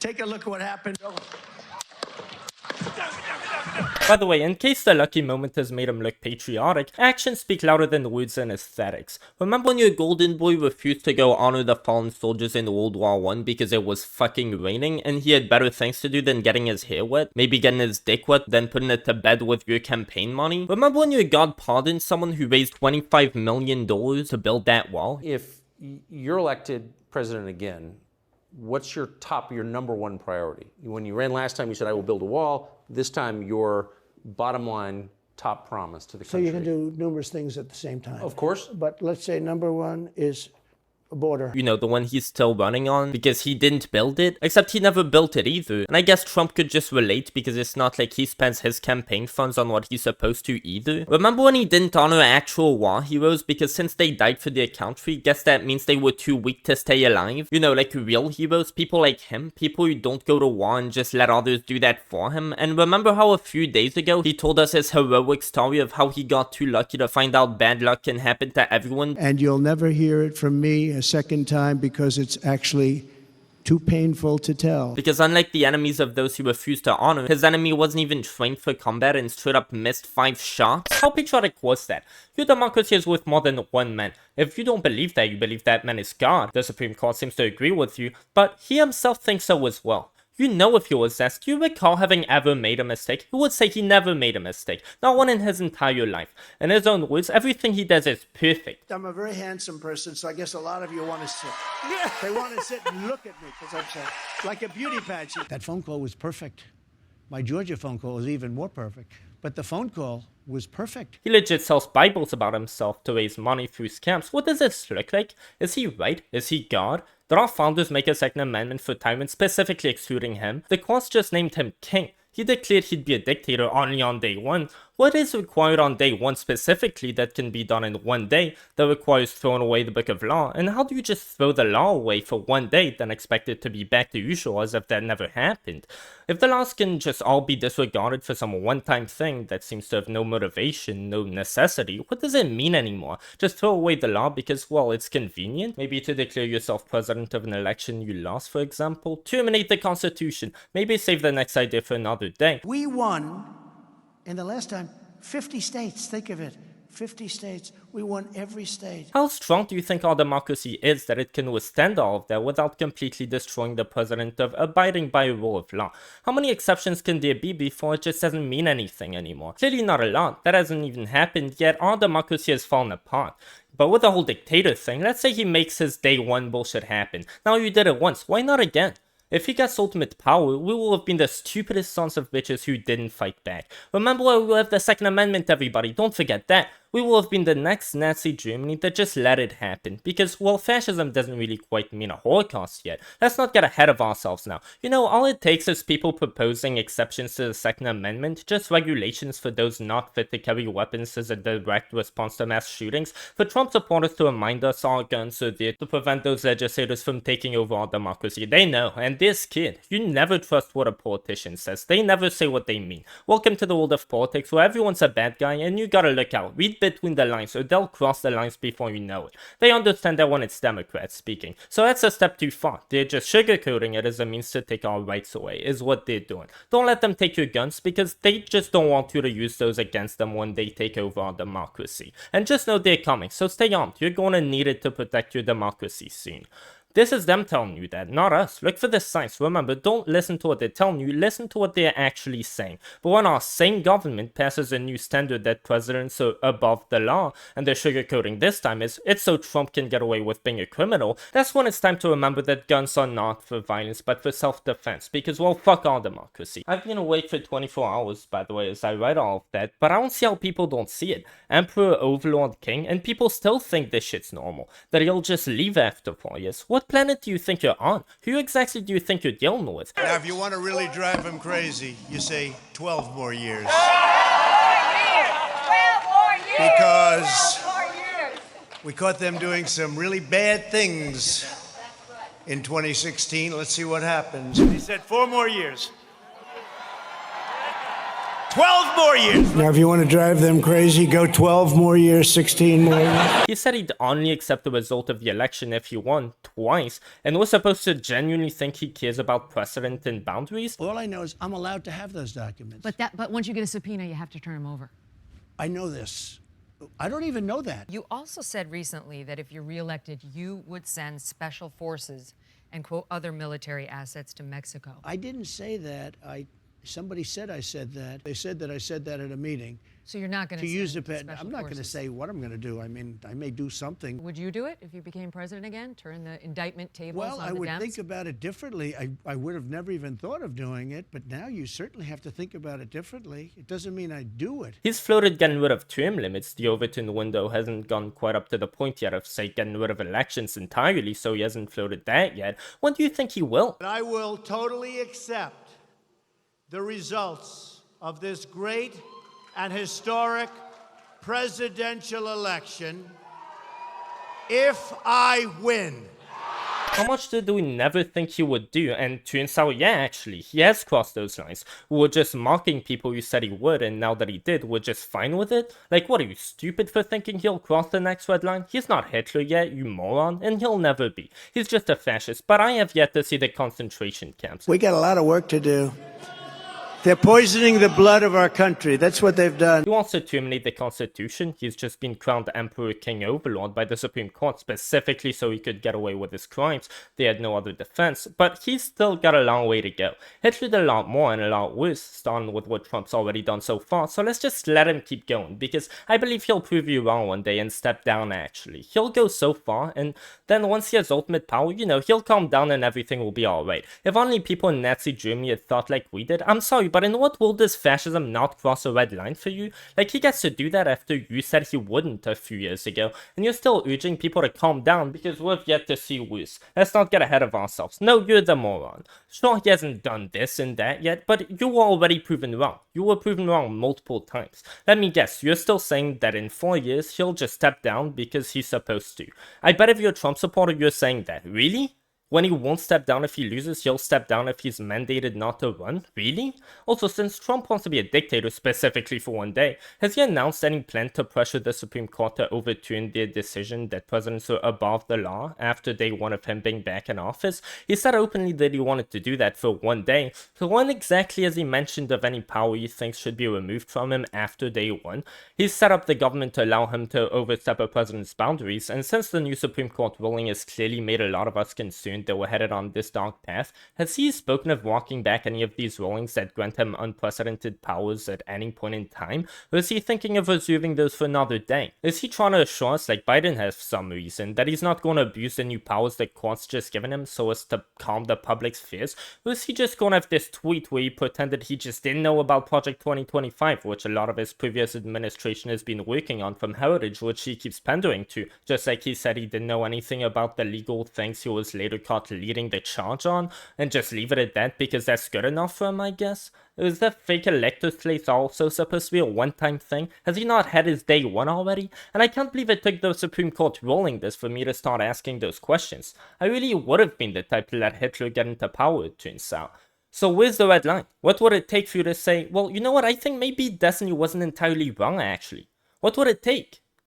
Take a look at what happened. By the way, in case the lucky moment has made him look patriotic, actions speak louder than words and aesthetics. Remember when your golden boy refused to go honor the fallen soldiers in World War I because it was fucking raining and he had better things to do than getting his hair wet? Maybe getting his dick wet, then putting it to bed with your campaign money? Remember when your god pardoned someone who raised $25 million to build that wall? If you're elected president again, what's your number one priority? When you ran last time, you said, I will build a wall. This time, your bottom line top promise to the country. So you can do numerous things at the same time. Of course. But let's say number one is a border. You know, the one he's still running on because he didn't build it, except he never built it either. And I guess Trump could just relate because it's not like he spends his campaign funds on what he's supposed to either. Remember when he didn't honor actual war heroes because since they died for their country, guess that means they were too weak to stay alive? You know, like real heroes, people like him, people who don't go to war and just let others do that for him. And remember how a few days ago he told us his heroic story of how he got too lucky to find out bad luck can happen to everyone? And you'll never hear it from me a second time because it's actually too painful to tell. Because unlike the enemies of those he refused to honor, his enemy wasn't even trained for combat and straight up missed 5 shots. How patriotic was that? Your democracy is worth more than one man. If you don't believe that, you believe that man is God. The Supreme Court seems to agree with you, but he himself thinks so as well. You know if he was asked, do you recall having ever made a mistake? He would say he never made a mistake. Not one in his entire life. In his own words, everything he does is perfect. I'm a very handsome person, so I guess a lot of you want to sit. They want to sit and look at me because I'm so, like a beauty pageant. That phone call was perfect. My Georgia phone call is even more perfect. But the phone call was perfect. He legit sells Bibles about himself to raise money through scams. What does this look like? Is he right? Is he God? Did our founders make a second amendment for tyrants specifically excluding him? The courts just named him king. He declared he'd be a dictator only on day 1. What is required on day 1 specifically that can be done in 1 day that requires throwing away the book of law? And how do you just throw the law away for 1 day then expect it to be back to usual as if that never happened? If the laws can just all be disregarded for some one-time thing that seems to have no motivation, no necessity, what does it mean anymore? Just throw away the law because, well, it's convenient? Maybe to declare yourself president of an election you lost, for example? Terminate the Constitution. Maybe save the next idea for another day. We won, in the last time, 50 states. Think of it. 50 states. We won every state. How strong do you think our democracy is that it can withstand all of that without completely destroying the president of abiding by a rule of law? How many exceptions can there be before it just doesn't mean anything anymore? Clearly not a lot. That hasn't even happened yet. Our democracy has fallen apart. But with the whole dictator thing, let's say he makes his day 1 bullshit happen. Now you did it once. Why not again? If he gets ultimate power, we will have been the stupidest sons of bitches who didn't fight back. Remember we will have the Second Amendment, everybody, don't forget that. We will have been the next Nazi Germany that just let it happen. Because, well, fascism doesn't really quite mean a Holocaust yet. Let's not get ahead of ourselves now. You know, all it takes is people proposing exceptions to the Second Amendment, just regulations for those not fit to carry weapons as a direct response to mass shootings, for Trump supporters to remind us our guns are there to prevent those legislators from taking over our democracy. They know, and they're scared. You never trust what a politician says. They never say what they mean. Welcome to the world of politics where everyone's a bad guy and you gotta look out. Read between the lines or they'll cross the lines before you know it. They understand that when it's Democrats speaking. So that's a step too far. They're just sugarcoating it as a means to take our rights away, is what they're doing. Don't let them take your guns because they just don't want you to use those against them when they take over our democracy. And just know they're coming, so stay armed. You're gonna need it to protect your democracy soon. This is them telling you that, not us. Look for the signs. Remember, don't listen to what they're telling you, listen to what they're actually saying. But when our same government passes a new standard that presidents are above the law, and they're sugarcoating this time is, it's so Trump can get away with being a criminal, that's when it's time to remember that guns are not for violence, but for self-defense. Because, well, fuck our democracy. I've been awake for 24 hours, by the way, as I write all of that, but I don't see how people don't see it. Emperor, Overlord, King, and people still think this shit's normal. That he'll just leave after 4 years. What planet do you think you're on? Who exactly do you think you're dealing with? Now, if you want to really drive him crazy, you say 12 more years. 12 more years! Because 12 more years! we caught them doing some really bad things in 2016. Let's see what happens. He said 4 more years. 12 more years. Now, if you want to drive them crazy, go 12 more years, 16 more years. He said he'd only accept the result of the election if he won twice, and we're supposed to genuinely think he cares about precedent and boundaries. All I know is I'm allowed to have those documents. But once you get a subpoena, you have to turn them over. I know this. I don't even know that. You also said recently that if you're reelected, you would send special forces and, quote, other military assets to Mexico. I didn't say that. Somebody said I said that. They said that I said that at a meeting. So you're not going To use the send pen, special I'm not going to forces. say what I'm going to do. I mean, I may do something. Would you do it if you became president again? Turn the indictment tables Well, on I the would Dems? think about it differently. I would have never even thought of doing it, but now you certainly have to think about it differently. It doesn't mean I do it. He's floated getting rid of term limits. The Overton window hasn't gone quite up to the point yet of, say, getting rid of elections entirely, so he hasn't floated that yet. When do you think he will? I will totally accept the results of this great and historic presidential election if I win. How much did we never think he would do? And turns out, yeah, actually, he has crossed those lines. We were just mocking people who said he would, and now that he did, we're just fine with it? Like, what, are you stupid for thinking he'll cross the next red line? He's not Hitler yet, you moron, and he'll never be. He's just a fascist, but I have yet to see the concentration camps. We got a lot of work to do. They're poisoning the blood of our country. That's what they've done. He wants to terminate the Constitution. He's just been crowned Emperor King Overlord by the Supreme Court specifically so he could get away with his crimes. They had no other defense, but he's still got a long way to go. Hitler did a lot more and a lot worse, starting with what Trump's already done so far, so let's just let him keep going, because I believe he'll prove you wrong one day and step down actually. He'll go so far, and then once he has ultimate power, you know, he'll calm down and everything will be alright. If only people in Nazi Germany had thought like we did, I'm sorry, but in what world does fascism not cross a red line for you? Like, he gets to do that after you said he wouldn't a few years ago, and you're still urging people to calm down because we've yet to see worse. Let's not get ahead of ourselves. No, you're the moron. Sure, he hasn't done this and that yet, but you were already proven wrong. You were proven wrong multiple times. Let me guess, you're still saying that in 4 years he'll just step down because he's supposed to. I bet if you're a Trump supporter, you're saying that. Really? When he won't step down if he loses, he'll step down if he's mandated not to run? Really? Also, since Trump wants to be a dictator specifically for one day, has he announced any plan to pressure the Supreme Court to overturn their decision that presidents are above the law after day one of him being back in office? He said openly that he wanted to do that for one day, so when exactly has he mentioned of any power he thinks should be removed from him after day one? He's set up the government to allow him to overstep a president's boundaries, and since the new Supreme Court ruling has clearly made a lot of us concerned that we're headed on this dark path, has he spoken of walking back any of these rulings that grant him unprecedented powers at any point in time, or is he thinking of reserving those for another day? Is he trying to assure us, like Biden has for some reason, that he's not going to abuse the new powers the court's just given him so as to calm the public's fears, or is he just going to have this tweet where he pretended he just didn't know about Project 2025, which a lot of his previous administration has been working on from Heritage, which he keeps pandering to, just like he said he didn't know anything about the legal things he was later caught leading the charge on, and just leave it at that because that's good enough for him, I guess? Is that fake elector slate also supposed to be a one-time thing? Has he not had his day one already? And I can't believe it took the Supreme Court ruling this for me to start asking those questions. I really would have been the type to let Hitler get into power, it turns out. So where's the red line? What would it take for you to say, well, you know what, I think maybe Destiny wasn't entirely wrong actually? What would it take?